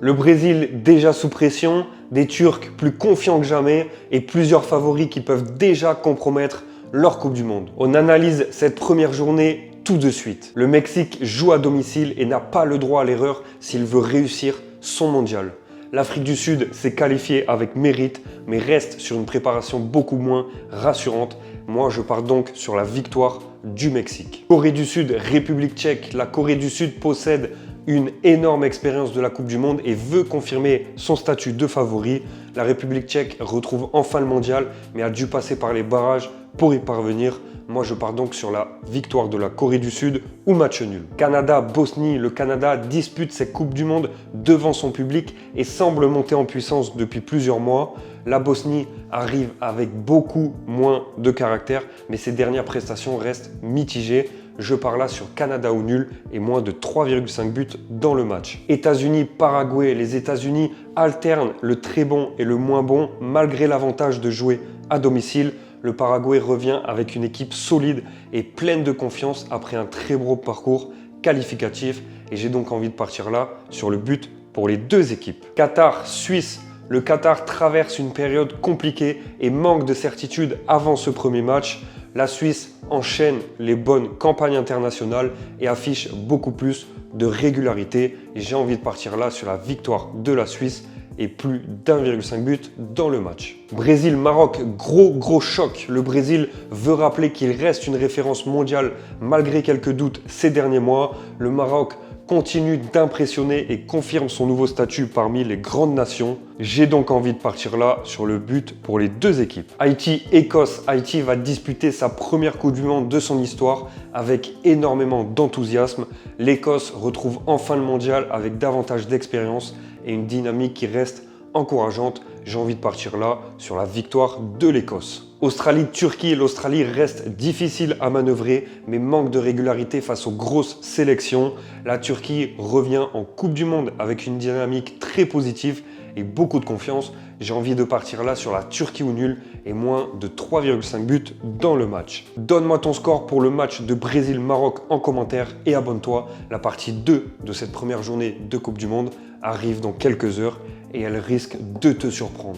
Le Brésil déjà sous pression, des Turcs plus confiants que jamais et plusieurs favoris qui peuvent déjà compromettre leur Coupe du Monde. On analyse cette première journée tout de suite. Le Mexique joue à domicile et n'a pas le droit à l'erreur s'il veut réussir son mondial. L'Afrique du Sud s'est qualifiée avec mérite, mais reste sur une préparation beaucoup moins rassurante. Moi, je pars donc sur la victoire du Mexique. Corée du Sud, République tchèque. La Corée du Sud possède une énorme expérience de la Coupe du Monde et veut confirmer son statut de favori. La République tchèque retrouve enfin le mondial, mais a dû passer par les barrages pour y parvenir. Moi, je pars donc sur la victoire de la Corée du Sud ou match nul. Canada-Bosnie, le Canada dispute cette Coupe du Monde devant son public et semble monter en puissance depuis plusieurs mois. La Bosnie arrive avec beaucoup moins de caractère, mais ses dernières prestations restent mitigées. Je pars là sur Canada ou nul et moins de 3,5 buts dans le match. États-Unis-Paraguay, les États-Unis alternent le très bon et le moins bon malgré l'avantage de jouer à domicile. Le Paraguay revient avec une équipe solide et pleine de confiance après un très beau parcours qualificatif et j'ai donc envie de partir là sur le but pour les deux équipes. Qatar-Suisse. Le Qatar traverse une période compliquée et manque de certitude avant ce premier match. La Suisse enchaîne les bonnes campagnes internationales et affiche beaucoup plus de régularité. Et j'ai envie de partir là sur la victoire de la Suisse et plus d'1,5 but dans le match. Brésil-Maroc, gros choc. Le Brésil veut rappeler qu'il reste une référence mondiale malgré quelques doutes ces derniers mois. Le Maroc continue d'impressionner et confirme son nouveau statut parmi les grandes nations. J'ai donc envie de partir là sur le but pour les deux équipes. Haïti-Écosse. Haïti va disputer sa première Coupe du Monde de son histoire avec énormément d'enthousiasme. L'Écosse retrouve enfin le mondial avec davantage d'expérience et une dynamique qui reste encourageante. J'ai envie de partir là sur la victoire de l'Écosse. Australie-Turquie, l'Australie reste difficile à manœuvrer mais manque de régularité face aux grosses sélections. La Turquie revient en Coupe du Monde avec une dynamique très positive et beaucoup de confiance. J'ai envie de partir là sur la Turquie ou nul et moins de 3,5 buts dans le match. Donne-moi ton score pour le match de Brésil-Maroc en commentaire et abonne-toi. La partie 2 de cette première journée de Coupe du Monde arrive dans quelques heures et elle risque de te surprendre.